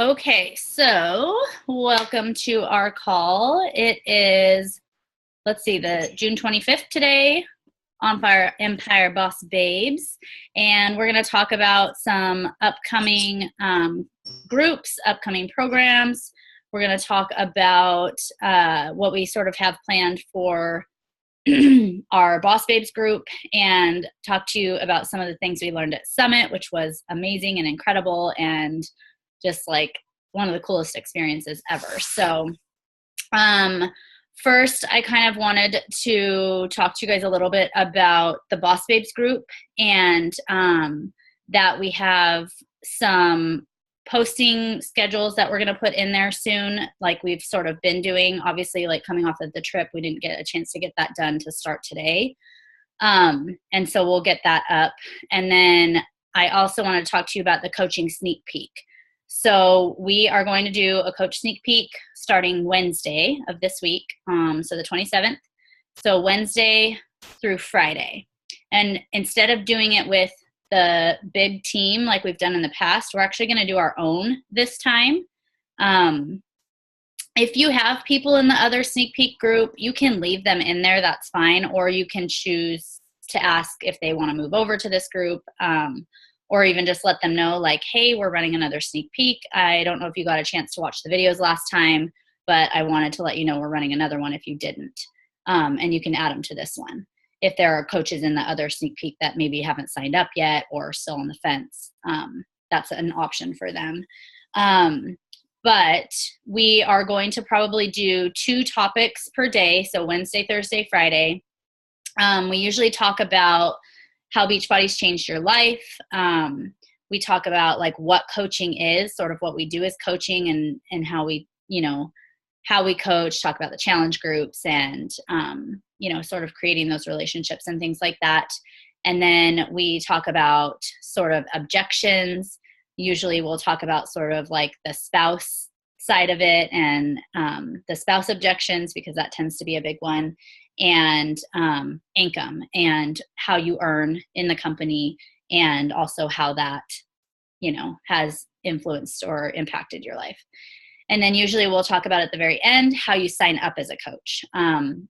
Okay, so welcome to our call. It is, let's see, the June 25th today on Fire Empire Boss Babes. And we're going to talk about some upcoming groups, upcoming programs. We're going to talk about what we sort of have planned for our Boss Babes group and talk to you about some of the things we learned at Summit, which was amazing and incredible and just like one of the coolest experiences ever. So first, I kind of wanted to talk to you guys a little bit about the Boss Babes group and that we have some posting schedules that we're going to put in there soon, like we've sort of been doing. Obviously, like coming off of the trip, we didn't get a chance to get that done to start today. And so we'll get that up. And then I also want to talk to you about the coaching sneak peek. So we are going to do a coach sneak peek starting Wednesday of this week, so the 27th. So Wednesday through Friday. And instead of doing it with the big team like we've done in the past, we're actually going to do our own this time. If you have people in the other sneak peek group, you can leave them in there. That's fine. Or you can choose to ask if they want to move over to this group. Or even just let them know like, hey, we're running another sneak peek. I don't know if you got a chance to watch the videos last time, but I wanted to let you know we're running another one if you didn't. And you can add them to this one. If there are coaches in the other sneak peek that maybe haven't signed up yet or still on the fence, that's an option for them. But we are going to probably do 2 topics per day. So Wednesday, Thursday, Friday. We usually talk about how Beachbody's changed your life. We talk about like what coaching is, sort of what we do as coaching and how we, how we coach, talk about the challenge groups and, sort of creating those relationships and things like that. And then we talk about sort of objections. Usually we'll talk about sort of like the spouse side of it and the spouse objections, because that tends to be a big one, and income and how you earn in the company, and also how that, has influenced or impacted your life. And then usually we'll talk about at the very end how you sign up as a coach,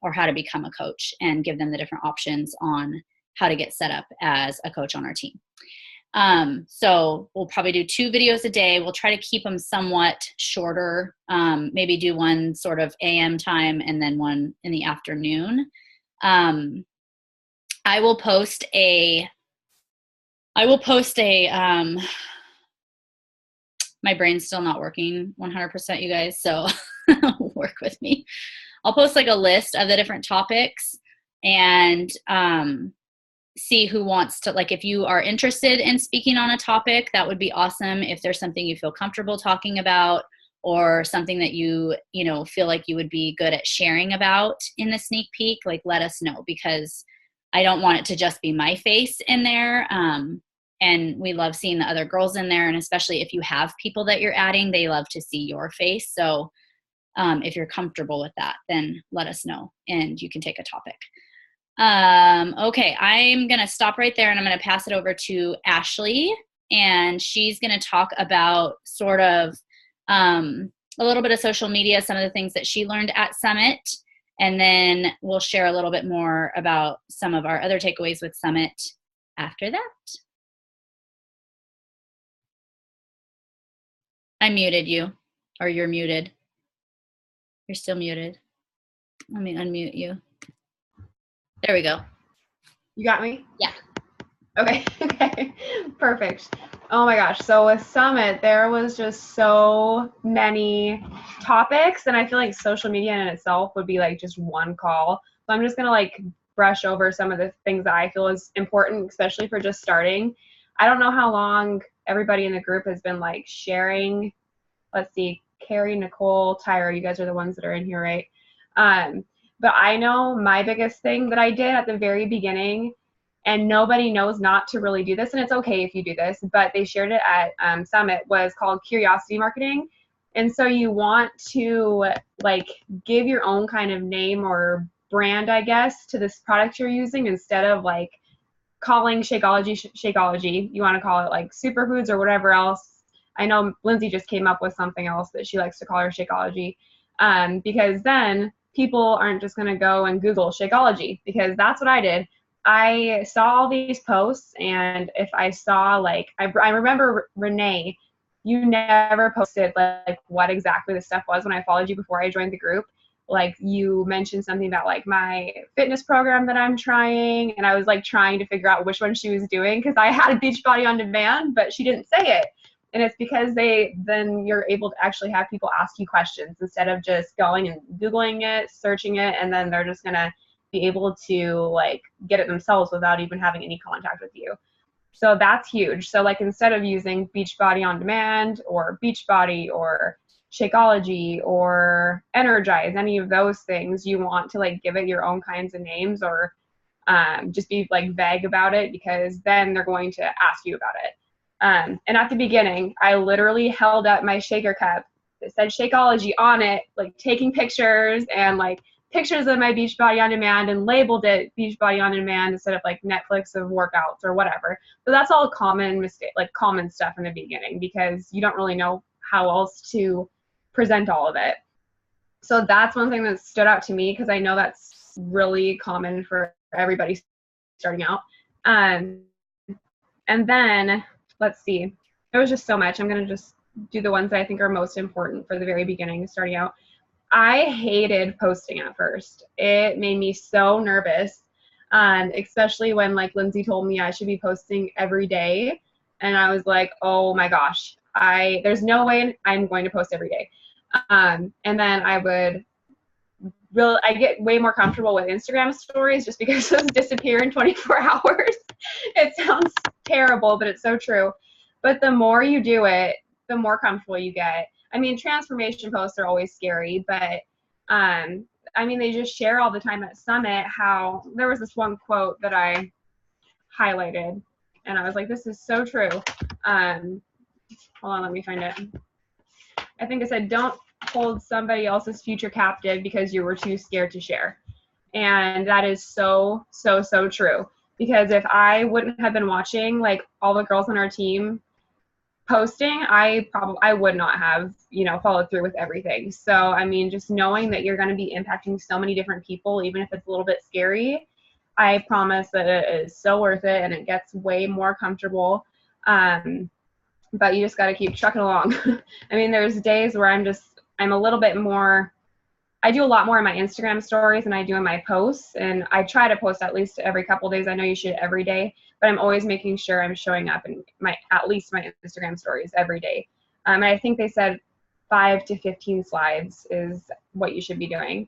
or how to become a coach, and give them the different options on how to get set up as a coach on our team. So we'll probably do 2 videos a day. We'll try to keep them somewhat shorter, maybe do one sort of AM time and then one in the afternoon. I will post a, my brain's still not working 100%, you guys, so work with me. I'll post like a list of the different topics and, see who wants to, like, if you are interested in speaking on a topic, that would be awesome. If there's something you feel comfortable talking about or something that you feel like you would be good at sharing about in the sneak peek, like let us know, because I don't want it to just be my face in there. And we love seeing the other girls in there. And especially if you have people that you're adding, they love to see your face. So if you're comfortable with that, then let us know and you can take a topic. Okay, I'm going to stop right there and I'm going to pass it over to Ashley, and she's going to talk about sort of a little bit of social media, some of the things that she learned at Summit, and then we'll share a little bit more about some of our other takeaways with Summit after that. I muted you, or you're muted. You're still muted. Let me unmute you. There we go. You got me? Yeah. Okay. Okay. Perfect. Oh my gosh. So with Summit, there was just so many topics, and I feel like social media in itself would be like just one call. So I'm just going to like brush over some of the things that I feel is important, especially for just starting. I don't know how long everybody in the group has been like sharing. Let's see, Carrie, Nicole, Tyra, you guys are the ones that are in here, right? But I know my biggest thing that I did at the very beginning, and nobody knows not to really do this, and it's okay if you do this, but they shared it at Summit, was called curiosity marketing. And so you want to like give your own kind of name or brand, I guess, to this product you're using, instead of like calling Shakeology Shakeology. You want to call it like Superfoods or whatever else. I know Lindsay just came up with something else that she likes to call her Shakeology, because then people aren't just going to go and Google Shakeology, because that's what I did. I saw all these posts, and if I saw, like, I remember Renee, you never posted like what exactly the stuff was when I followed you before I joined the group. Like, you mentioned something about like my fitness program that I'm trying, and I was like trying to figure out which one she was doing, because I had Beachbody on Demand, but she didn't say it. And it's because then you're able to actually have people ask you questions instead of just going and Googling it, searching it, and then they're just gonna be able to like get it themselves without even having any contact with you. So that's huge. So like, instead of using Beachbody on Demand or Beachbody or Shakeology or Energize, any of those things, you want to like give it your own kinds of names, or just be like vague about it, because then they're going to ask you about it. And at the beginning, I literally held up my shaker cup that said Shakeology on it, like taking pictures and like pictures of my Beachbody on Demand, and labeled it Beachbody on Demand instead of like Netflix of workouts or whatever. But that's all common mistake, like common stuff in the beginning, because you don't really know how else to present all of it. So that's one thing that stood out to me, because I know that's really common for everybody starting out. And then let's see, there was just so much. I'm going to just do the ones that I think are most important for the very beginning, starting out. I hated posting at first. It made me so nervous, especially when like Lindsay told me I should be posting every day. And I was like, oh my gosh, there's no way I'm going to post every day. And then I get way more comfortable with Instagram stories, just because those disappear in 24 hours. It sounds terrible, but it's so true. But the more you do it, the more comfortable you get. I mean, transformation posts are always scary, but I mean, they just share all the time at Summit how there was this one quote that I highlighted, and I was like, this is so true. Hold on, let me find it. I think it said, don't hold somebody else's future captive because you were too scared to share. And that is so, so, so true. Because if I wouldn't have been watching like all the girls on our team posting, I would not have, followed through with everything. So, I mean, just knowing that you're going to be impacting so many different people, even if it's a little bit scary, I promise that it is so worth it, and it gets way more comfortable. But you just got to keep trucking along. I mean, there's days where I'm a little bit more, I do a lot more in my Instagram stories than I do in my posts. And I try to post at least every couple days. I know you should every day, but I'm always making sure I'm showing up in at least my Instagram stories every day. And I think they said 5 to 15 slides is what you should be doing.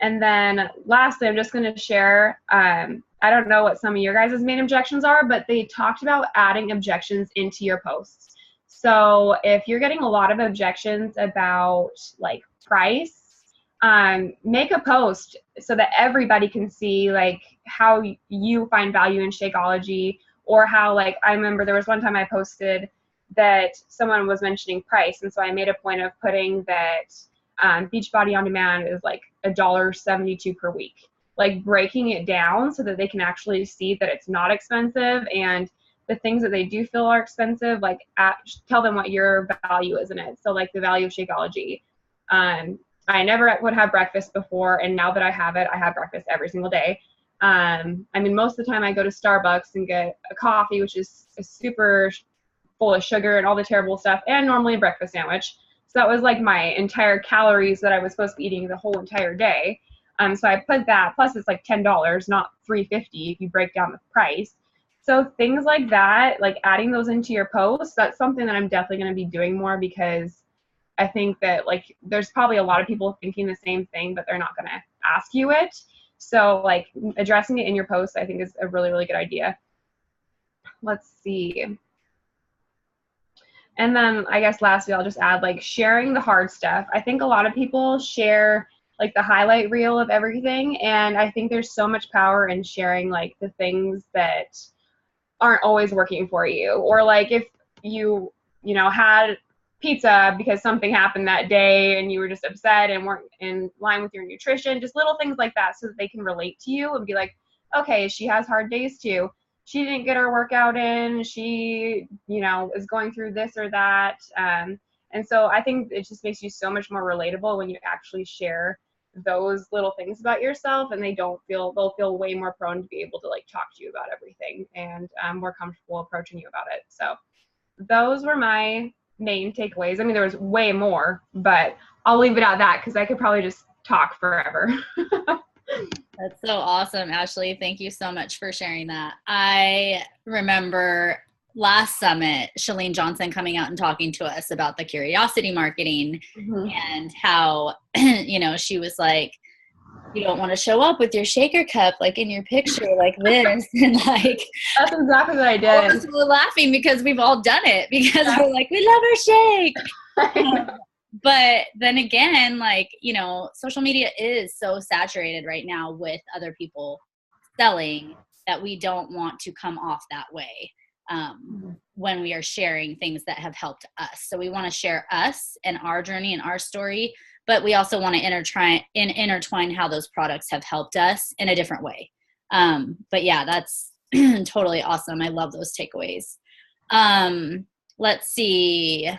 And then lastly, I'm just going to share, I don't know what some of your guys' main objections are, but they talked about adding objections into your posts. So if you're getting a lot of objections about like price, make a post so that everybody can see like how you find value in Shakeology, or how, like, I remember there was one time I posted that someone was mentioning price, and so I made a point of putting that Beachbody on Demand is like $1.72 per week, like breaking it down so that they can actually see that it's not expensive, and the things that they do feel are expensive, like tell them what your value is in it. So like the value of Shakeology. I never would have breakfast before, and now that I have it, I have breakfast every single day. I mean, most of the time I go to Starbucks and get a coffee, which is super full of sugar and all the terrible stuff, and normally a breakfast sandwich. So that was like my entire calories that I was supposed to be eating the whole entire day. So I put that, plus it's like $10, not $3.50 if you break down the price. So things like that, like adding those into your posts, that's something that I'm definitely going to be doing more, because I think that like there's probably a lot of people thinking the same thing, but they're not going to ask you it. So like addressing it in your posts, I think is a really, really good idea. Let's see. And then I guess lastly, I'll just add like sharing the hard stuff. I think a lot of people share like the highlight reel of everything. And I think there's so much power in sharing like the things that aren't always working for you. Or like if you had pizza because something happened that day and you were just upset and weren't in line with your nutrition, just little things like that, so that they can relate to you and be like, okay, she has hard days too. she didn't get her workout in, she, you know, is going through this or that. And so I think it just makes you so much more relatable when you actually share those little things about yourself, and they'll feel way more prone to be able to like talk to you about everything, and more comfortable approaching you about it. So those were my main takeaways. I mean, there was way more, but I'll leave it at that because I could probably just talk forever. That's so awesome, Ashley. Thank you so much for sharing that. I remember last summit, Chalene Johnson coming out and talking to us about the curiosity marketing and how, you know, she was like, you don't want to show up with your shaker cup like in your picture like this. And like, that's exactly what I did. All of us were laughing because we've all done it, because we're like, we love our shake. But then again, like, you know, social media is so saturated right now with other people selling that we don't want to come off that way when we are sharing things that have helped us. So we want to share us and our journey and our story, but we also want to intertwine how those products have helped us in a different way. But yeah, that's totally awesome. I love those takeaways. Let's see.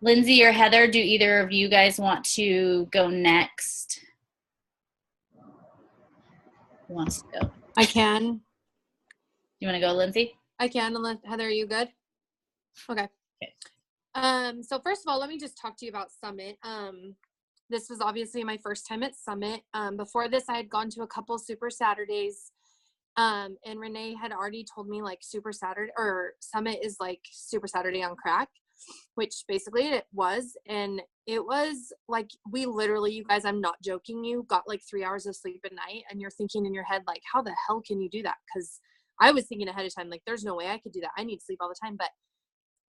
Lindsay or Heather, do either of you guys want to go next? Who wants to go? I can. You want to go, Lindsay? I can. Unless Heather, are you good? Okay. So first of all, let me just talk to you about Summit. This was obviously my first time at Summit. Before this, I had gone to a couple Super Saturdays. And Renee had already told me like Super Saturday or Summit is like Super Saturday on crack, which basically it was. And it was like, we literally, you guys, I'm not joking, you got like 3 hours of sleep at night, and you're thinking in your head, like, how the hell can you do that? Because I was thinking ahead of time, like, there's no way I could do that. I need sleep all the time. But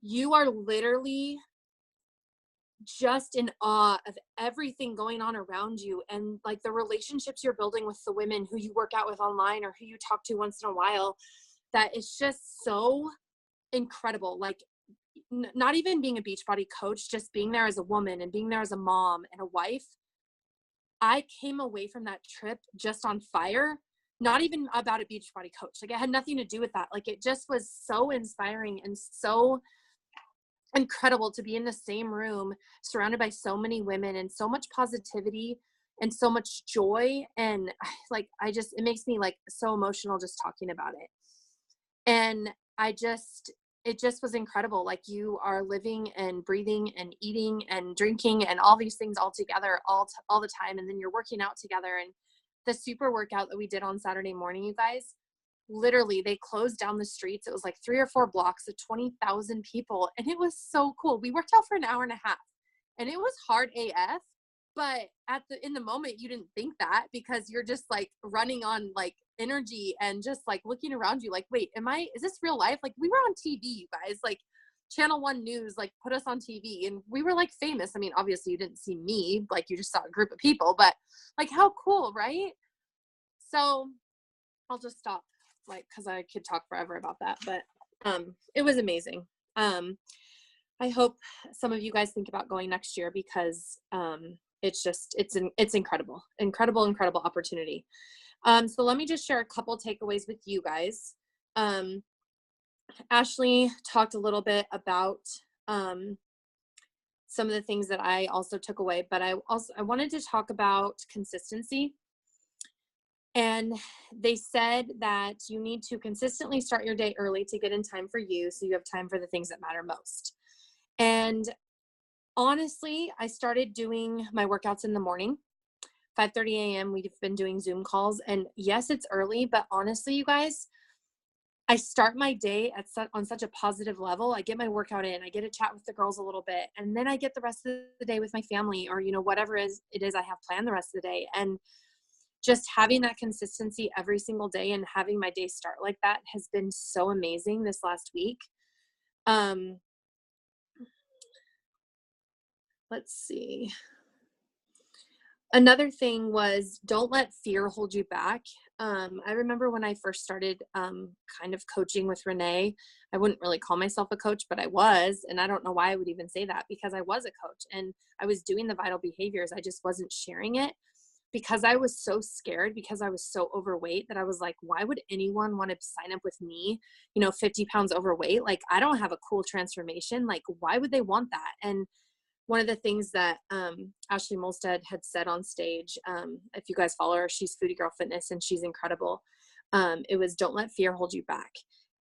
you are literally just in awe of everything going on around you, and like the relationships you're building with the women who you work out with online or who you talk to once in a while, that is just so incredible. Like not even being a Beachbody coach, just being there as a woman and being there as a mom and a wife. I came away from that trip just on fire, not even about a Beachbody coach. Like it had nothing to do with that. Like it just was so inspiring and so incredible to be in the same room surrounded by so many women and so much positivity and so much joy. And like, it makes me like so emotional just talking about it. And it just was incredible. Like you are living and breathing and eating and drinking and all these things all together, all the time. And then you're working out together. And the super workout that we did on Saturday morning, you guys, literally they closed down the streets. It was like 3 or 4 blocks of 20,000 people. And it was so cool. We worked out for an hour and a half and it was hard AF, but in the moment you didn't think that, because you're just like running on like energy and just like looking around you like, wait, is this real life? Like we were on TV, you guys, like Channel 1 News, like put us on TV and we were like famous. I mean, obviously you didn't see me, like you just saw a group of people, but like how cool, right? So I'll just stop, like, because I could talk forever about that, but it was amazing. I hope some of you guys think about going next year, because it's incredible opportunity. So let me just share a couple takeaways with you guys. Ashley talked a little bit about some of the things that I also took away, but I wanted to talk about consistency. And they said that you need to consistently start your day early to get in time for you, so you have time for the things that matter most. And honestly, I started doing my workouts in the morning, 5:30 a.m. We've been doing Zoom calls, and yes, it's early, but honestly, you guys, I start my day on such a positive level. I get my workout in, I get to chat with the girls a little bit, and then I get the rest of the day with my family, or, you know, whatever it is I have planned the rest of the day. And just having that consistency every single day and having my day start like that has been so amazing this last week. Let's see. Another thing was, don't let fear hold you back. I remember when I first started kind of coaching with Renee, I wouldn't really call myself a coach, but I was. And I don't know why I would even say that, because I was a coach and I was doing the vital behaviors. I just wasn't sharing it because I was so scared, because I was so overweight, that I was like, why would anyone want to sign up with me, 50 pounds overweight? Like, I don't have a cool transformation. Like, why would they want that? And one of the things that Ashley Molstead had said on stage, if you guys follow her, she's Foodie Girl Fitness and she's incredible. It was, don't let fear hold you back.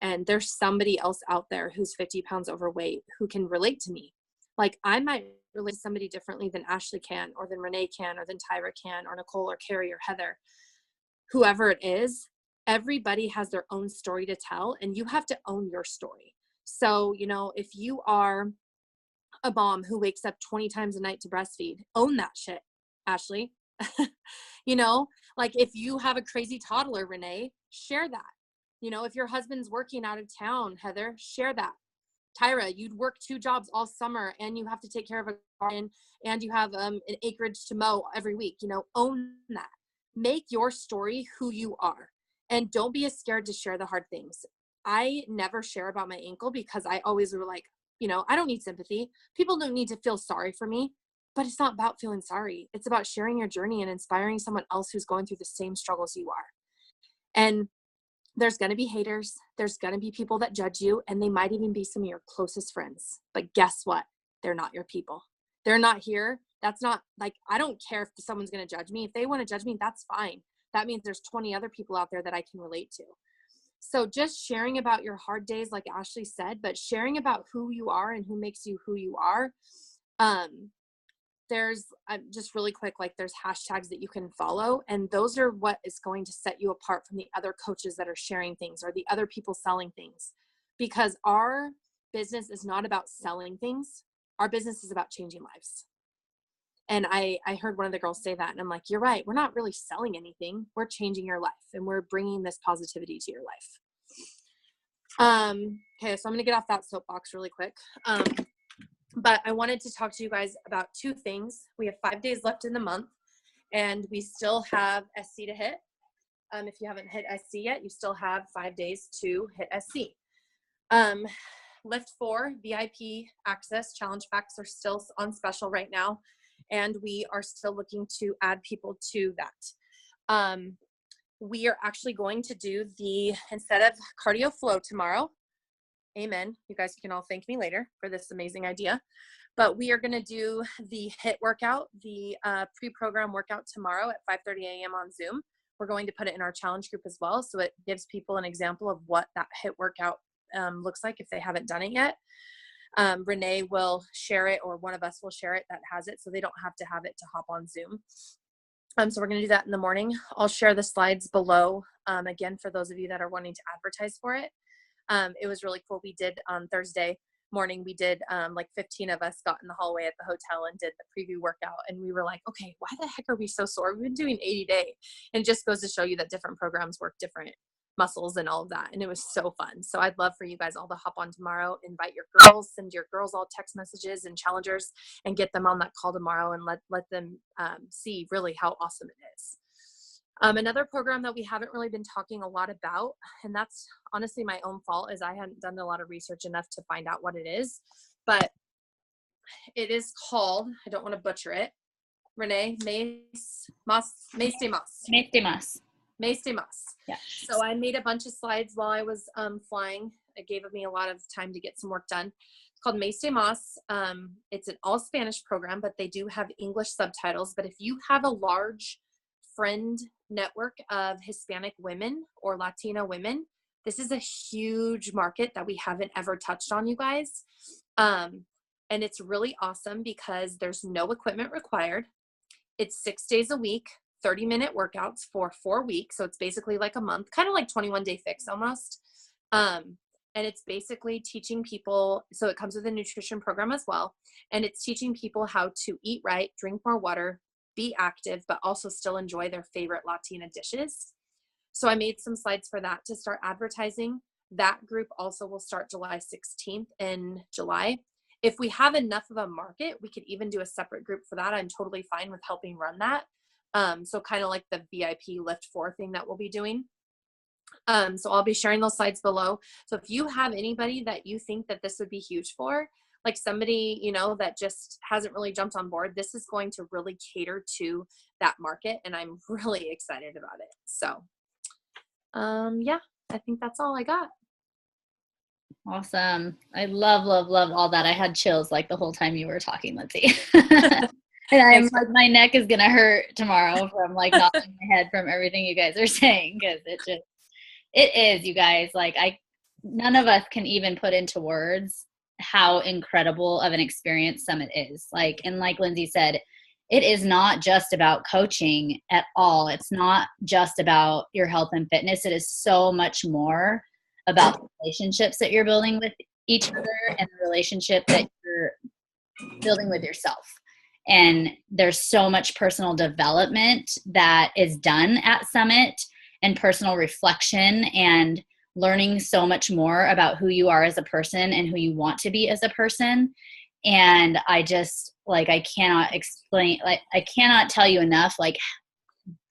And there's somebody else out there who's 50 pounds overweight who can relate to me. Like, I might relate to somebody differently than Ashley can, or than Renee can, or than Tyra can, or Nicole, or Carrie, or Heather, whoever it is. Everybody has their own story to tell, and you have to own your story. So, if you are a mom who wakes up 20 times a night to breastfeed, own that shit, Ashley. Like, if you have a crazy toddler, Renee, share that. If your husband's working out of town, Heather, share that. Tyra, you'd work 2 jobs all summer and you have to take care of a garden and you have an acreage to mow every week. Own that. Make your story who you are, and don't be as scared to share the hard things. I never share about my ankle because I always were like, I don't need sympathy. People don't need to feel sorry for me, but it's not about feeling sorry. It's about sharing your journey and inspiring someone else who's going through the same struggles you are. And there's going to be haters. There's going to be people that judge you, and they might even be some of your closest friends. But guess what? They're not your people. They're not here. That's not like, I don't care if someone's going to judge me. If they want to judge me, that's fine. That means there's 20 other people out there that I can relate to. So just sharing about your hard days, like Ashley said, but sharing about who you are and who makes you who you are. There's just really quick, like, there's hashtags that you can follow, and those are what is going to set you apart from the other coaches that are sharing things, or the other people selling things, because our business is not about selling things. Our business is about changing lives. And I heard one of the girls say that, and I'm like, you're right. We're not really selling anything. We're changing your life, and we're bringing this positivity to your life. Okay, so I'm going to get off that soapbox really quick. But I wanted to talk to you guys about 2 things. We have 5 days left in the month, and we still have SC to hit. If you haven't hit SC yet, you still have 5 days to hit SC. Lift 4 VIP access challenge packs are still on special right now, and we are still looking to add people to that. We are actually going to do instead of cardio flow tomorrow, amen, you guys can all thank me later for this amazing idea, but we are going to do the HIIT workout, the pre-program workout tomorrow at 5:30 a.m. on Zoom. We're going to put it in our challenge group as well, so it gives people an example of what that HIIT workout looks like if they haven't done it yet. Renee will share it, or one of us will share it that has it, so they don't have to have it to hop on Zoom. So we're going to do that in the morning. I'll share the slides below, again, for those of you that are wanting to advertise for it. It was really cool. We did on Thursday morning, we did like 15 of us got in the hallway at the hotel and did the preview workout. And we were like, okay, why the heck are we so sore? We've been doing 80 day. And it just goes to show you that different programs work different muscles and all of that. And it was so fun. So I'd love for you guys all to hop on tomorrow, invite your girls, send your girls all text messages and challengers, and get them on that call tomorrow, and let them see really how awesome it is. Another program that we haven't really been talking a lot about, and that's honestly my own fault, is I hadn't done a lot of research enough to find out what it is, but it is called, I don't want to butcher it, Renee, Mes de Mas. Yeah. So I made a bunch of slides while I was flying. It gave me a lot of time to get some work done. It's called Mes de Mas. It's an all Spanish program, but they do have English subtitles. But if you have a large friend network of Hispanic women or Latina women, this is a huge market that we haven't ever touched on, you guys. And it's really awesome because there's no equipment required. It's 6 days a week, 30-minute workouts for 4 weeks. So it's basically like a month, kind of like 21 Day Fix almost. And it's basically teaching people, so it comes with a nutrition program as well. And it's teaching people how to eat right, drink more water, be active, but also still enjoy their favorite Latina dishes. So I made some slides for that to start advertising. That group also will start July 16th in July. If we have enough of a market, we could even do a separate group for that. I'm totally fine with helping run that. So kind of like the VIP Lift 4 thing that we'll be doing. So I'll be sharing those slides below. So if you have anybody that you think that this would be huge for, like somebody, you know, that just hasn't really jumped on board, this is going to really cater to that market. And I'm really excited about it. So, yeah, I think that's all I got. Awesome. I love all that. I had chills like the whole time you were talking, Lindsay. And I'm like, my neck is going to hurt tomorrow from like nodding my head from everything you guys are saying. Cause it is, you guys, like none of us can even put into words how incredible of an experience Summit is. Like, and like Lindsay said, it is not just about coaching at all. It's not just about your health and fitness. It is so much more about the relationships that you're building with each other and the relationship that you're building with yourself. And there's so much personal development that is done at Summit, and personal reflection, and learning so much more about who you are as a person and who you want to be as a person. And I just, like, I cannot explain, like, I cannot tell you enough, like,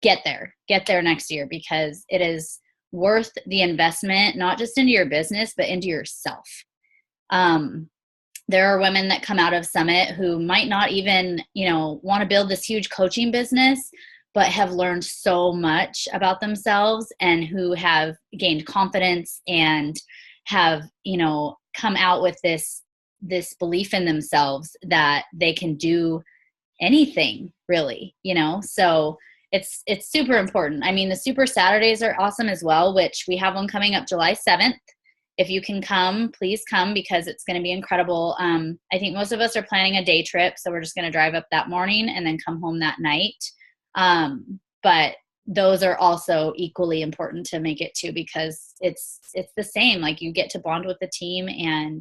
get there next year, because it is worth the investment, not just into your business, but into yourself. There are women that come out of Summit who might not even, you know, want to build this huge coaching business, but have learned so much about themselves, and who have gained confidence and have, you know, come out with this belief in themselves that they can do anything, really, you know? So it's super important. I mean, the Super Saturdays are awesome as well, which we have one coming up July 7th. If you can come, please come, because it's going to be incredible. I think most of us are planning a day trip, so we're just going to drive up that morning and then come home that night. But those are also equally important to make it to, because it's the same. Like, you get to bond with the team, and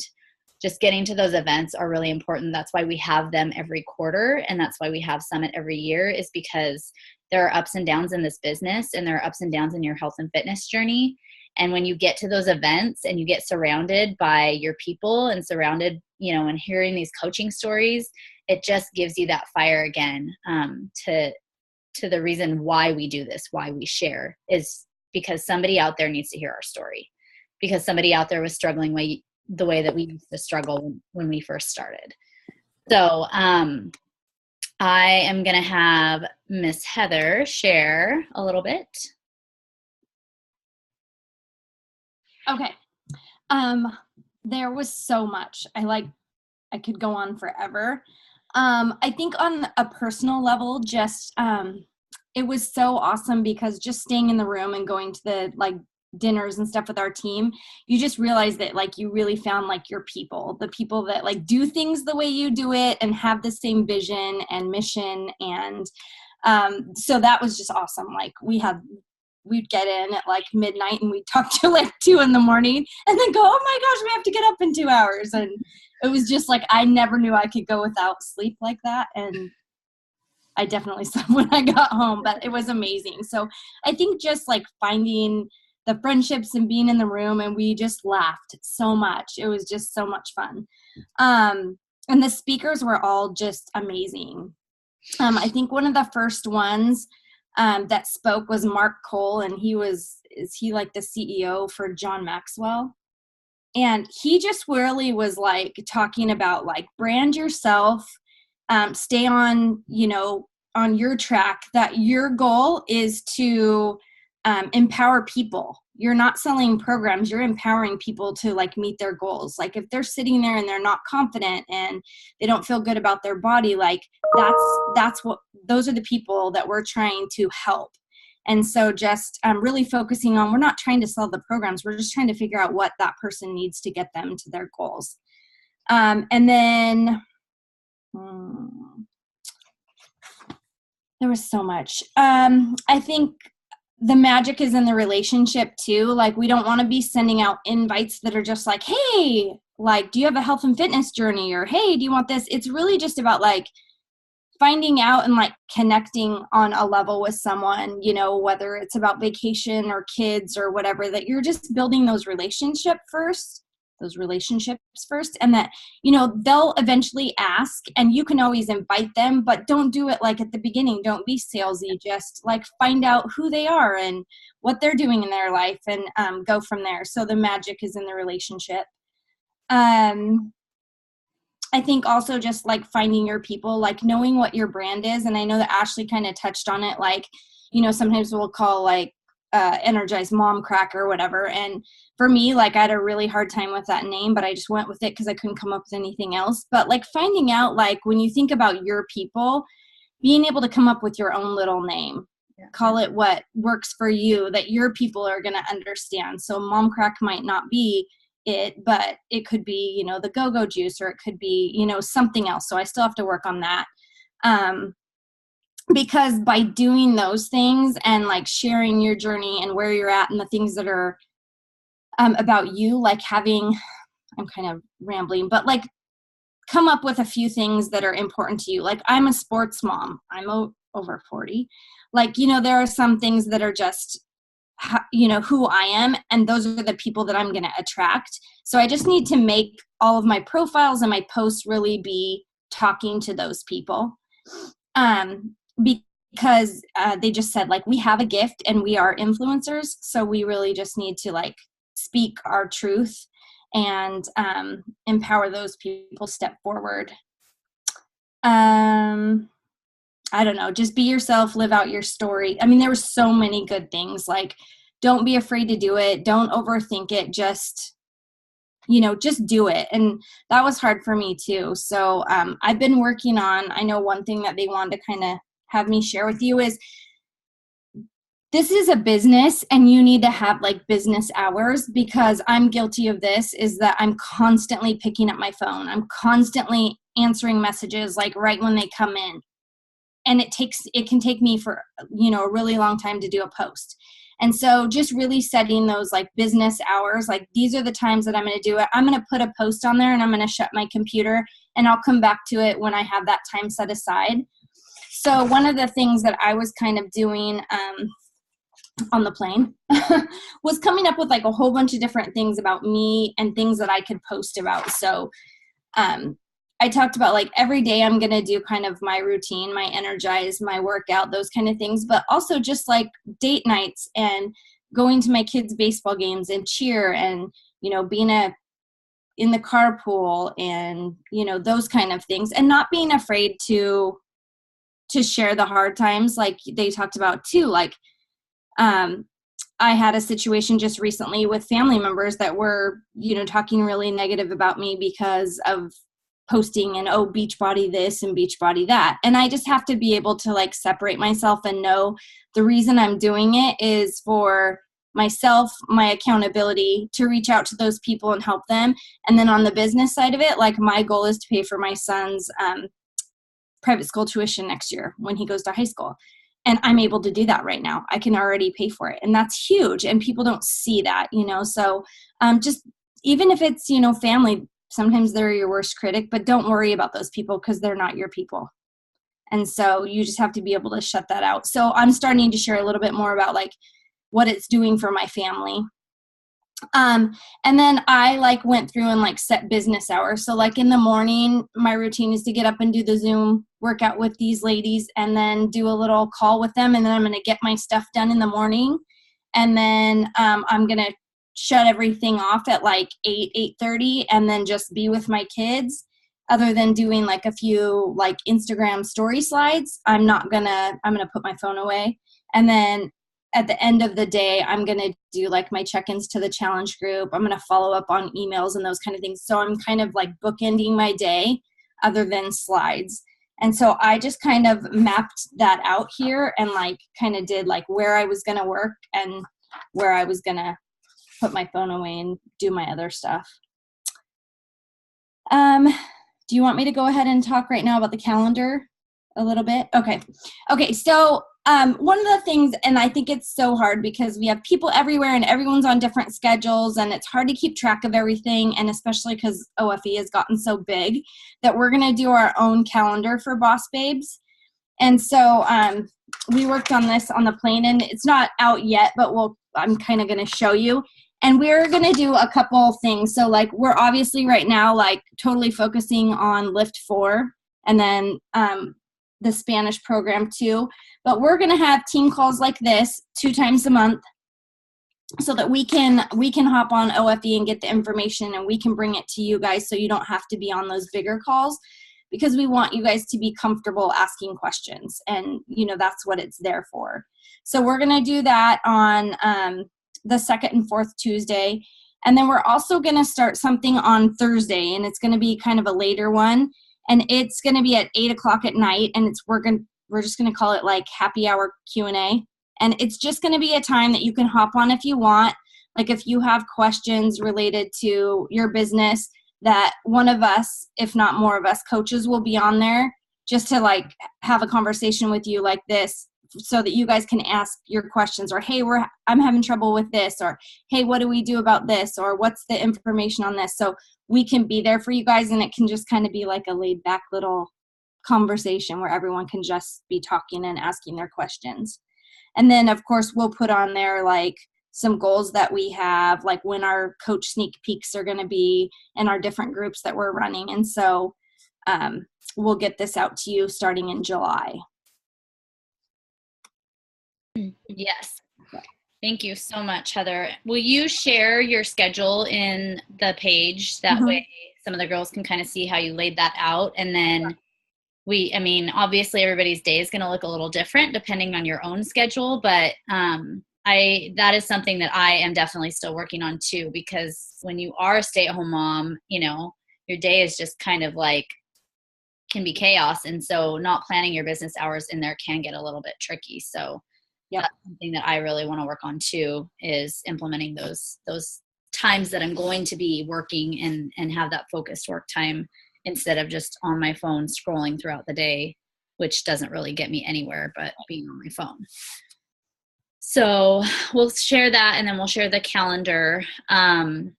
just getting to those events are really important. That's why we have them every quarter, and that's why we have Summit every year, is because there are ups and downs in this business, and there are ups and downs in your health and fitness journey. And when you get to those events and you get surrounded by your people and surrounded, you know, and hearing these coaching stories, it just gives you that fire again, to the reason why we do this, why we share, is because somebody out there needs to hear our story, because somebody out there was struggling the way that we used to struggle when we first started. So I am going to have Miss Heather share a little bit. Okay. There was so much. I could go on forever. I think on a personal level, just it was so awesome, because just staying in the room and going to the like dinners and stuff with our team, you just realize that like you really found like your people, the people that like do things the way you do it and have the same vision and mission. And so that was just awesome. Like we'd get in at like midnight and we'd talk to like 2 a.m. and then go, oh my gosh, we have to get up in 2 hours. And it was just like, I never knew I could go without sleep like that. And I definitely slept when I got home, but it was amazing. So I think just like finding the friendships and being in the room, and we just laughed so much. It was just so much fun. And the speakers were all just amazing. I think one of the first ones that spoke was Mark Cole, and is he like the CEO for John Maxwell? And he just really was like talking about like brand yourself, stay on, you know, on your track, that your goal is to empower people. You're not selling programs, you're empowering people to like meet their goals. Like if they're sitting there and they're not confident and they don't feel good about their body, like those are the people that we're trying to help. And so just really focusing on, we're not trying to sell the programs, we're just trying to figure out what that person needs to get them to their goals. And then there was so much. I think the magic is in the relationship too. Like we don't want to be sending out invites that are just like, hey, like, do you have a health and fitness journey? Or, hey, do you want this? It's really just about like finding out and like connecting on a level with someone, you know, whether it's about vacation or kids or whatever, that you're just building those relationships first, and that, you know, they'll eventually ask and you can always invite them, but don't do it like at the beginning. Don't be salesy. Just like find out who they are and what they're doing in their life and go from there. So the magic is in the relationship. I think also just like finding your people, like knowing what your brand is. And I know that Ashley kind of touched on it. Like, you know, sometimes we'll call like Energized Mom Crack or whatever. And for me, like I had a really hard time with that name, but I just went with it because I couldn't come up with anything else. But like finding out, like when you think about your people, being able to come up with your own little name, call it what works for you, that your people are going to understand. So Mom Crack might not be it, but it could be, you know, the go-go juice, or it could be, you know, something else. So I still have to work on that. Because by doing those things and like sharing your journey and where you're at and the things that are about you, like having, I'm kind of rambling, but like come up with a few things that are important to you. Like I'm a sports mom. I'm over 40. Like, you know, there are some things that are just, you know, who I am, and those are the people that I'm going to attract. So I just need to make all of my profiles and my posts really be talking to those people. Because they just said, like, we have a gift and we are influencers. So we really just need to like speak our truth and empower those people step forward. I don't know, just be yourself, live out your story. I mean, there were so many good things. Like, don't be afraid to do it. Don't overthink it. Just, you know, just do it. And that was hard for me too. So I've been working on, I know one thing that they wanted to kind of have me share with you is this is a business and you need to have like business hours, because I'm guilty of this, is that I'm constantly picking up my phone. I'm constantly answering messages like right when they come in. And it can take me for, you know, a really long time to do a post. And so just really setting those like business hours, like these are the times that I'm going to do it. I'm going to put a post on there and I'm going to shut my computer and I'll come back to it when I have that time set aside. So one of the things that I was kind of doing on the plane was coming up with like a whole bunch of different things about me and things that I could post about. So I talked about like every day I'm going to do kind of my routine, my energize, my workout, those kind of things, but also just like date nights and going to my kids' baseball games and cheer and, you know, being in the carpool and, you know, those kind of things, and not being afraid to share the hard times like they talked about too. Like, I had a situation just recently with family members that were, you know, talking really negative about me because of posting and, oh, Beachbody this and Beachbody that. And I just have to be able to like separate myself and know the reason I'm doing it is for myself, my accountability to reach out to those people and help them. And then on the business side of it, like my goal is to pay for my son's private school tuition next year when he goes to high school. And I'm able to do that right now. I can already pay for it. And that's huge. And people don't see that, you know. So just even if it's, you know, family, sometimes they're your worst critic, but don't worry about those people because they're not your people. And so you just have to be able to shut that out. So I'm starting to share a little bit more about like what it's doing for my family. And then I like went through and like set business hours. So like in the morning, my routine is to get up and do the Zoom workout with these ladies and then do a little call with them. And then I'm going to get my stuff done in the morning. And then I'm going to shut everything off at like 8:30 and then just be with my kids. Other than doing like a few like Instagram story slides, I'm going to put my phone away. And then at the end of the day, I'm going to do like my check-ins to the challenge group. I'm going to follow up on emails and those kind of things. So I'm kind of like bookending my day other than slides. And so I just kind of mapped that out here and like kind of did like where I was going to work and where I was going to put my phone away and do my other stuff. Do you want me to go ahead and talk right now about the calendar a little bit? Okay. So one of the things, and I think it's so hard because we have people everywhere and everyone's on different schedules and it's hard to keep track of everything. And especially because OFE has gotten so big that we're going to do our own calendar for Boss Babes. And so we worked on this on the plane and it's not out yet, but I'm kind of going to show you. And we're going to do a couple things. So like we're obviously right now like totally focusing on Lift 4 and then the Spanish program too. But we're going to have team calls like this 2 times a month. so that we can hop on OFE and get the information, and we can bring it to you guys so you don't have to be on those bigger calls, because we want you guys to be comfortable asking questions, and that's what it's there for. So we're going to do that on the second and fourth Tuesday. And then we're also going to start something on Thursday, and it's going to be kind of a later one, and it's going to be at 8:00 at night, and we're just going to call it like happy hour Q&A. And it's just going to be a time that you can hop on if you want. Like if you have questions related to your business, that one of us, if not more of us coaches, will be on there just to like have a conversation with you like this, so that you guys can ask your questions, or hey, I'm having trouble with this, or hey, what do we do about this, or what's the information on this? So we can be there for you guys, and it can just kind of be like a laid back little conversation where everyone can just be talking and asking their questions. And then of course we'll put on there like some goals that we have, like when our coach sneak peeks are going to be in our different groups that we're running. And so we'll get this out to you starting in July. Yes. Thank you so much, Heather. Will you share your schedule in the page? That way some of the girls can kind of see how you laid that out. And then obviously everybody's day is going to look a little different depending on your own schedule, but that is something that I am definitely still working on too, because when you are a stay-at-home mom, your day is just kind of like, can be chaos. And so not planning your business hours in there can get a little bit tricky. So yeah, that's something that I really want to work on too, is implementing those times that I'm going to be working and have that focused work time instead of just on my phone scrolling throughout the day, which doesn't really get me anywhere but being on my phone. So we'll share that, and then we'll share the calendar in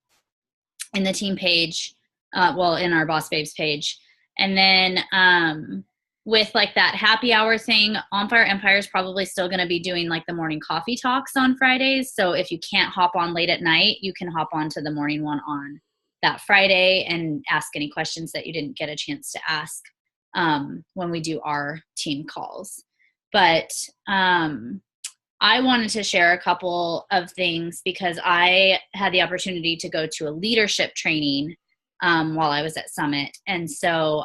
the team page, in our Boss Babes page. And then with like that happy hour thing, On Fire Empire is probably still going to be doing like the morning coffee talks on Fridays. So if you can't hop on late at night, you can hop on to the morning one on that Friday and ask any questions that you didn't get a chance to ask when we do our team calls. But I wanted to share a couple of things because I had the opportunity to go to a leadership training while I was at Summit. And so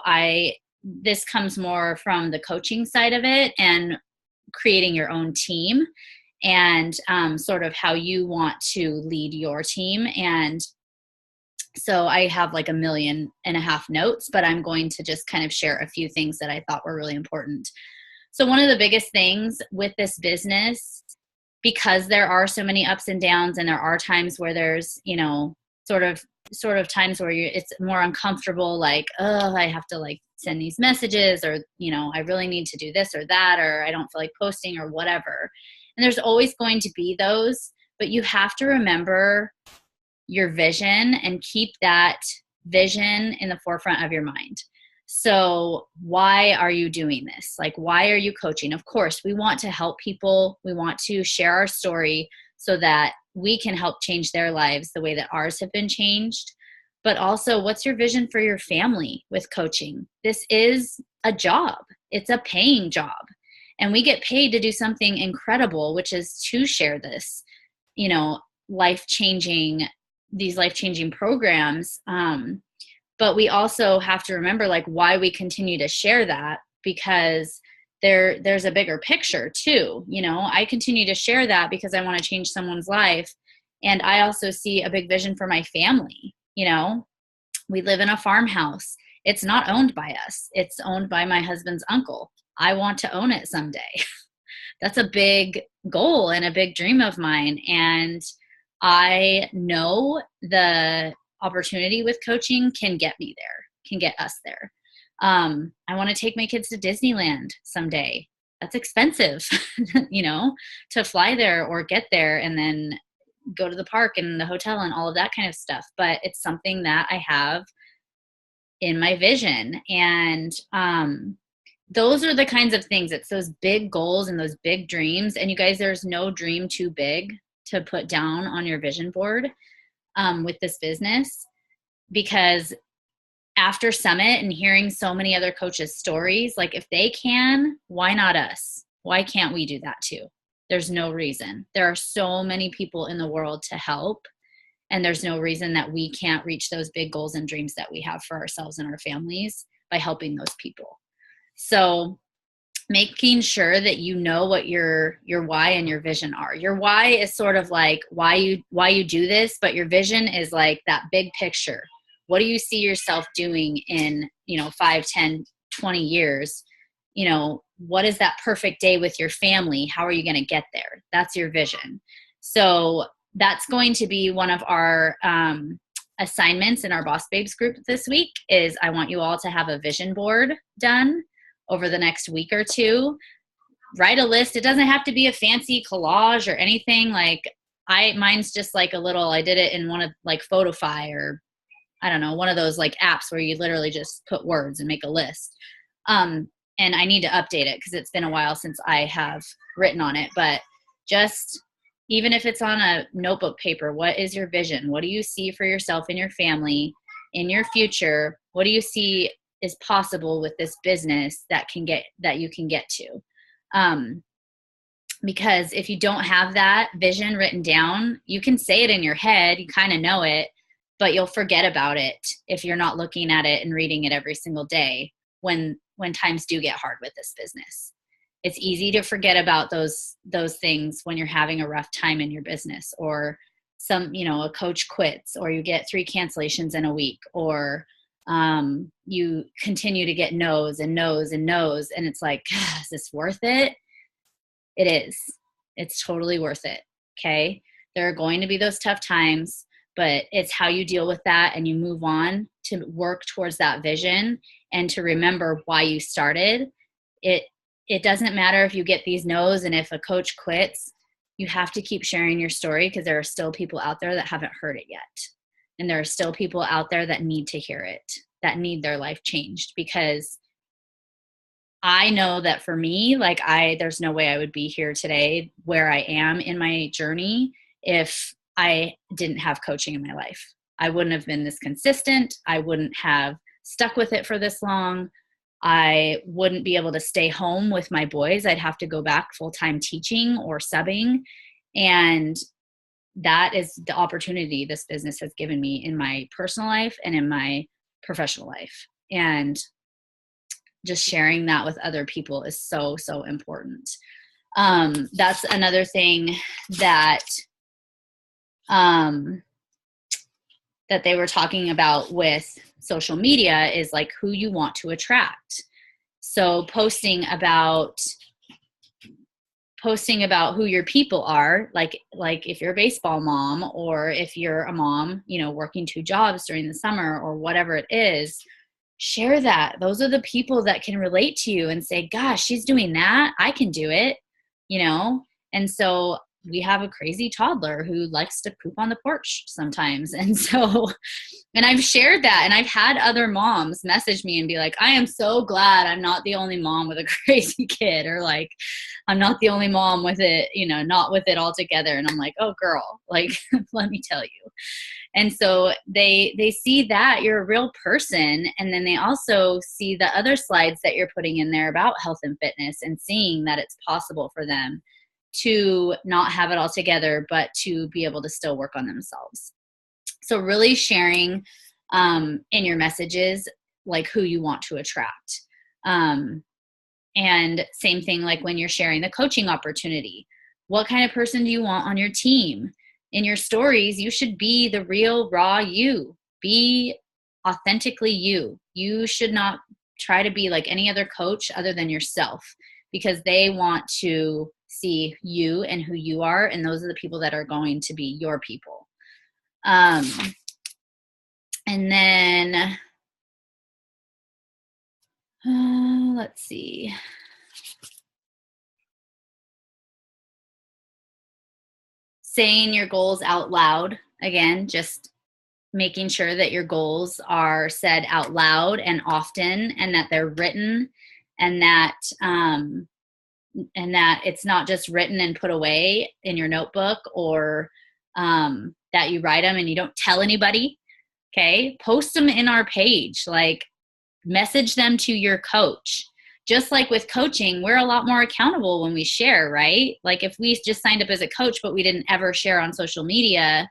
this comes more from the coaching side of it and creating your own team and sort of how you want to lead your team. And so I have like 1.5 million notes, but I'm going to just kind of share a few things that I thought were really important. So one of the biggest things with this business, because there are so many ups and downs, and there are times where there's, sort of times where it's more uncomfortable, like, oh, I have to like send these messages, or, I really need to do this or that, or I don't feel like posting or whatever. And there's always going to be those, but you have to remember your vision and keep that vision in the forefront of your mind. So why are you doing this? Like, why are you coaching? Of course, we want to help people. We want to share our story so that we can help change their lives the way that ours have been changed. But also, what's your vision for your family with coaching? This is a job. It's a paying job. And we get paid to do something incredible, which is to share this, these life-changing programs. But we also have to remember like why we continue to share that, because there's a bigger picture too. I continue to share that because I want to change someone's life. And I also see a big vision for my family. We live in a farmhouse. It's not owned by us. It's owned by my husband's uncle. I want to own it someday. That's a big goal and a big dream of mine. And I know the opportunity with coaching can get me there, can get us there. I want to take my kids to Disneyland someday. That's expensive, to fly there or get there and then go to the park and the hotel and all of that kind of stuff. But it's something that I have in my vision. And those are the kinds of things. It's those big goals and those big dreams. And you guys, there's no dream too big to put down on your vision board with this business, because after Summit and hearing so many other coaches' stories, like if they can, why not us? Why can't we do that too? There's no reason. There are so many people in the world to help, and there's no reason that we can't reach those big goals and dreams that we have for ourselves and our families by helping those people. So making sure that you know what your why and your vision are. Your why is sort of like why you do this, but your vision is like that big picture. What do you see yourself doing in, 5, 10, 20 years? What is that perfect day with your family? How are you going to get there? That's your vision. So that's going to be one of our assignments in our Boss Babes group this week is I want you all to have a vision board done over the next week or two. Write a list. It doesn't have to be a fancy collage or anything. Like mine's just like I did it in one of like Photofy or I don't know, one of those like apps where you literally just put words and make a list. And I need to update it because it's been a while since I have written on it, but just even if it's on a notebook paper, what is your vision? What do you see for yourself and your family in your future? What do you see is possible with this business that you can get to? Because if you don't have that vision written down, you can say it in your head, you kind of know it, but you'll forget about it if you're not looking at it and reading it every single day when times do get hard with this business. It's easy to forget about those things when you're having a rough time in your business, or a coach quits, or you get 3 cancellations in a week, or you continue to get no's and no's and no's. And it's like, is this worth it? It is. It's totally worth it. Okay. There are going to be those tough times, but it's how you deal with that and you move on to work towards that vision and to remember why you started. It doesn't matter if you get these no's and if a coach quits, you have to keep sharing your story because there are still people out there that haven't heard it yet. And there are still people out there that need to hear it, that need their life changed. Because I know that for me, there's no way I would be here today where I am in my journey if I didn't have coaching in my life. I wouldn't have been this consistent. I wouldn't have stuck with it for this long. I wouldn't be able to stay home with my boys. I'd have to go back full-time teaching or subbing. And that is the opportunity this business has given me in my personal life and in my professional life. And just sharing that with other people is so, so important. That's another thing that that they were talking about with social media is like who you want to attract. So posting about who your people are, like if you're a baseball mom or if you're a mom, working 2 jobs during the summer or whatever it is, share that. Those are the people that can relate to you and say, gosh, she's doing that. I can do it, And so we have a crazy toddler who likes to poop on the porch sometimes. And I've shared that, and I've had other moms message me and be like, I am so glad I'm not the only mom with a crazy kid, or like, I'm not the only mom with it, not with it all together. And I'm like, oh girl, like, let me tell you. And so they see that you're a real person. And then they also see the other slides that you're putting in there about health and fitness and seeing that it's possible for them to not have it all together, but to be able to still work on themselves. So really sharing in your messages, like who you want to attract. And same thing, like when you're sharing the coaching opportunity, what kind of person do you want on your team? In your stories, you should be the real, raw you. Be authentically you. You should not try to be like any other coach other than yourself, because they want to see you and who you are, and those are the people that are going to be your people. And then let's see. Saying your goals out loud. Again, just making sure that your goals are said out loud and often, and that they're written, and that it's not just written and put away in your notebook, or that you write them and you don't tell anybody. Okay. Post them in our page, like message them to your coach. just like with coaching, we're a lot more accountable when we share, right? Like if we just signed up as a coach, but we didn't ever share on social media,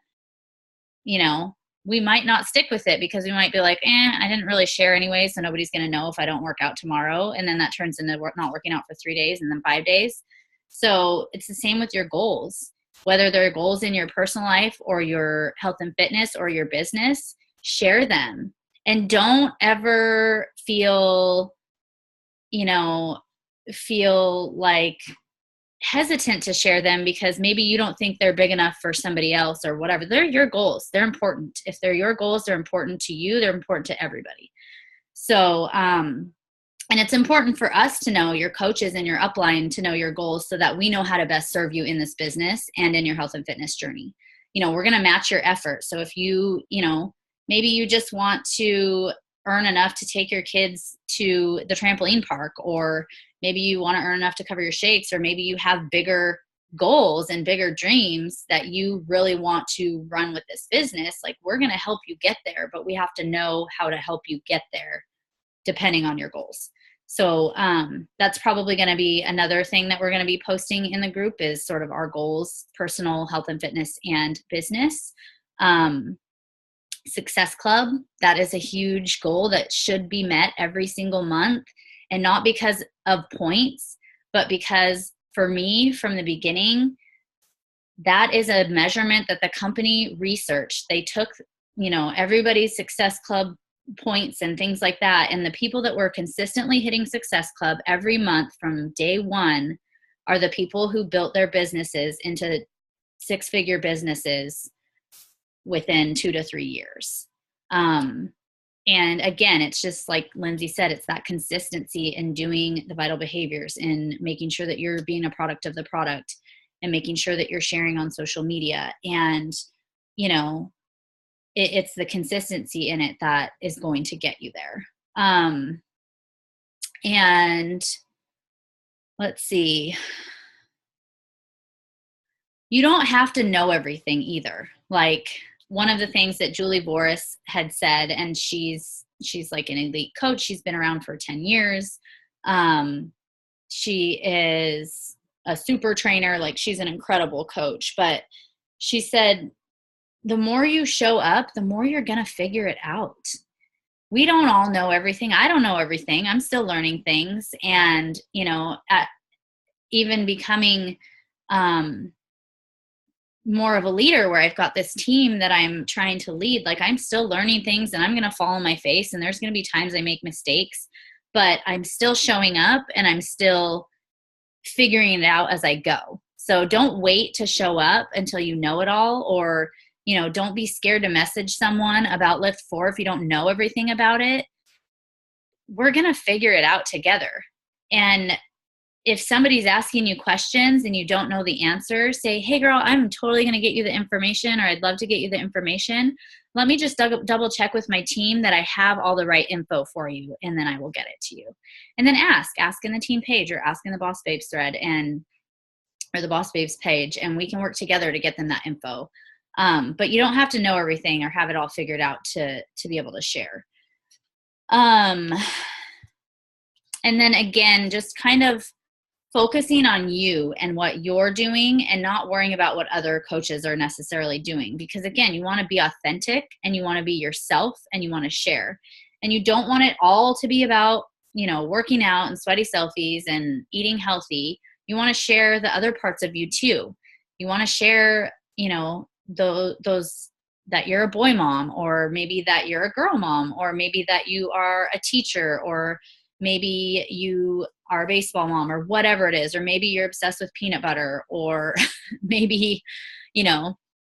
you know, we might not stick with it because we might be like, I didn't really share anyway, so nobody's going to know if I don't work out tomorrow. And then that turns into not working out for 3 days and then 5 days. So it's the same with your goals, whether they're goals in your personal life or your health and fitness or your business, share them. And don't ever feel like hesitant to share them because maybe you don't think they're big enough for somebody else or whatever. They're your goals. They're important. If they're your goals, they're important to you. They're important to everybody. So, and it's important for us to know, your coaches and your upline, to know your goals so that we know how to best serve you in this business and in your health and fitness journey. We're going to match your effort. So if maybe you just want to earn enough to take your kids to the trampoline park, or maybe you want to earn enough to cover your shakes, or maybe you have bigger goals and bigger dreams that you really want to run with this business. Like, we're going to help you get there, but we have to know how to help you get there depending on your goals. So that's probably going to be another thing that we're going to be posting in the group, is sort of our goals, personal health and fitness and business. Success Club, that is a huge goal that should be met every single month, and not because of points, but because for me from the beginning, that is a measurement that the company researched. They took, everybody's Success Club points and things like that, and the people that were consistently hitting Success Club every month from day one are the people who built their businesses into 6-figure businesses within 2 to 3 years. And again, it's just like Lindsay said, it's that consistency in doing the vital behaviors and making sure that you're being a product of the product and making sure that you're sharing on social media. And, it's the consistency in it that is going to get you there. And let's see. You don't have to know everything either. Like, one of the things that Julie Boris had said, and she's like an elite coach. She's been around for 10 years. She is a super trainer. Like, she's an incredible coach. But she said, the more you show up, the more you're going to figure it out. We don't all know everything. I don't know everything. I'm still learning things. And, even becoming more of a leader, where I've got this team that I'm trying to lead, like, I'm still learning things, and I'm going to fall on my face, and there's going to be times I make mistakes, but I'm still showing up and I'm still figuring it out as I go. So don't wait to show up until you know it all, or, don't be scared to message someone about Lift 4 if you don't know everything about it. We're going to figure it out together. And if somebody's asking you questions and you don't know the answer, say, hey girl, I'm totally going to get you the information, or I'd love to get you the information. Let me just double check with my team that I have all the right info for you, and then I will get it to you. And then ask in the team page, or ask in the Boss Babes thread or the Boss Babes page, and we can work together to get them that info. But you don't have to know everything or have it all figured out to be able to share. And then again, just kind of focusing on you and what you're doing, and not worrying about what other coaches are necessarily doing. Because again, you want to be authentic, and you want to be yourself, and you want to share. And you don't want it all to be about, working out and sweaty selfies and eating healthy. You want to share the other parts of you too. You want to share, those that you're a boy mom, or maybe that you're a girl mom, or maybe that you are a teacher, or maybe you are a baseball mom, or whatever it is, or maybe you're obsessed with peanut butter, or maybe, you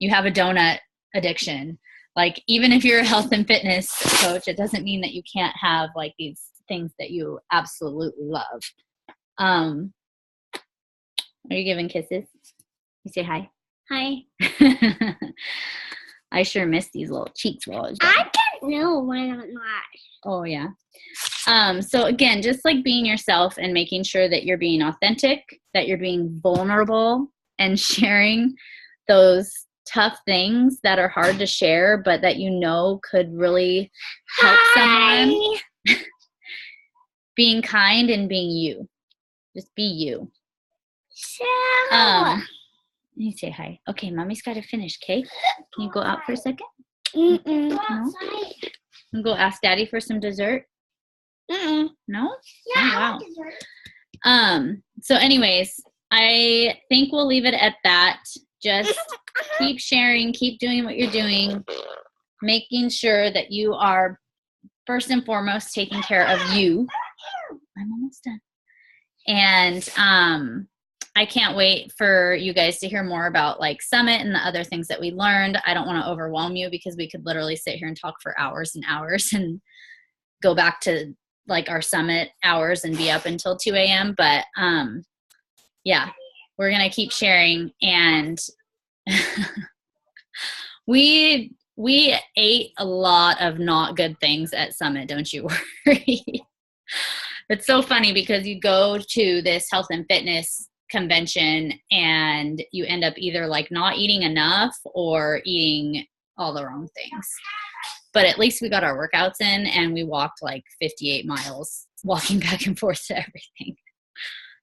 have a donut addiction. Like, even if you're a health and fitness coach, it doesn't mean that you can't have like these things that you absolutely love. Are you giving kisses? You say hi. Hi. I sure miss these little cheeks while I was I don't know why I'm not. Oh, yeah. So again, just like being yourself and making sure that you're being authentic, that you're being vulnerable, and sharing those tough things that are hard to share, but that could really help someone. being kind and being you. Just be you. So, Let me say hi. Okay, mommy's got to finish, okay? Can you go out for a second? mm-mm. And go ask daddy for some dessert? Mm-mm. No? Yeah, Oh, I wow. want dessert. So anyways, I think we'll leave it at that. Just keep sharing, keep doing what you're doing, making sure that you are first and foremost taking care of you. I'm almost done. And I can't wait for you guys to hear more about like Summit and the other things that we learned. I don't want to overwhelm you because we could literally sit here and talk for hours and hours and go back to like our Summit hours and be up until 2 a.m. But yeah, we're going to keep sharing. And we ate a lot of not good things at Summit, don't you worry. It's so funny because you go to this health and fitness convention and you end up either like not eating enough or eating all the wrong things. But at least we got our workouts in and we walked like 58 miles walking back and forth to everything.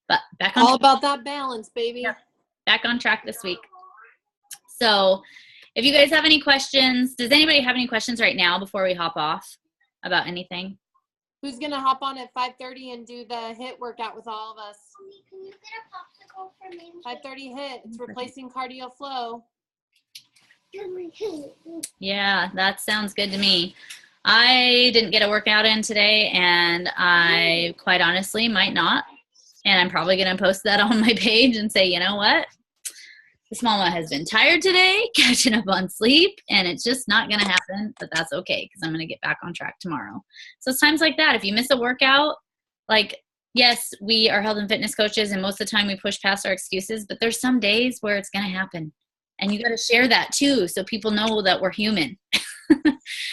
But back on All about that balance, baby. Yeah. Back on track this week. So if you guys have any questions, does anybody have any questions right now before we hop off about anything? Who's gonna hop on at 5:30 and do the HIIT workout with all of us? Mommy, can you get a popsicle for me? 5:30 HIIT. It's replacing cardio flow. Yeah, that sounds good to me. I didn't get a workout in today, and I quite honestly might not. And I'm probably going to post that on my page and say, you know what? This mama has been tired today, catching up on sleep, and it's just not going to happen, but that's okay because I'm going to get back on track tomorrow. So it's times like that. If you miss a workout, like, yes, we are health and fitness coaches, and most of the time we push past our excuses, but there's some days where it's going to happen. And you got to share that too so people know that we're human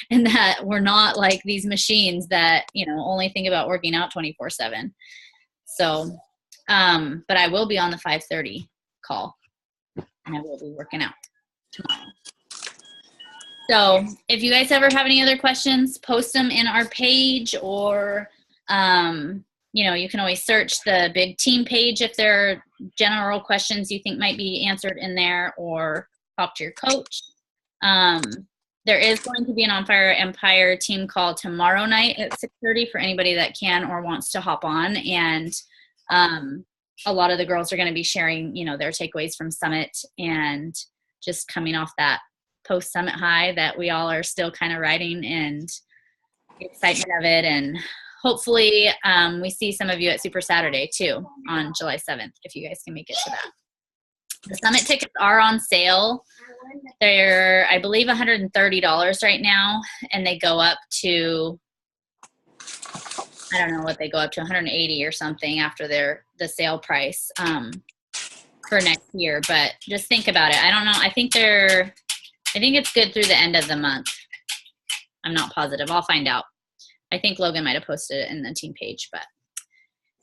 and that we're not like these machines that, you know, only think about working out 24/7. So, but I will be on the 5:30 call. And I will be working out tomorrow. So if you guys ever have any other questions, post them in our page or, you know, you can always search the big team page if there are general questions you think might be answered in there, or talk to your coach. There is going to be an On Fire Empire team call tomorrow night at 6:30 for anybody that can or wants to hop on. And a lot of the girls are going to be sharing, you know, their takeaways from Summit and just coming off that post-Summit high that we all are still kind of riding, and the excitement of it. And hopefully we see some of you at Super Saturday too on July 7th, if you guys can make it to that. The Summit tickets are on sale. They're, I believe, $130 right now, and they go up to, I don't know what they go up to, 180 or something after the sale price for next year. But just think about it. I don't know. I think it's good through the end of the month. I'm not positive. I'll find out. I think Logan might have posted it in the team page. But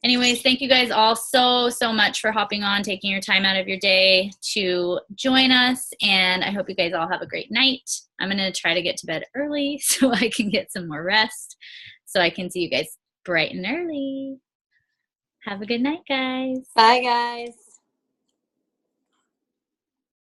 anyways, thank you guys all so much for hopping on, taking your time out of your day to join us. And I hope you guys all have a great night. I'm going to try to get to bed early so I can get some more rest, so I can see you guys bright and early. Have a good night, guys. Bye, guys.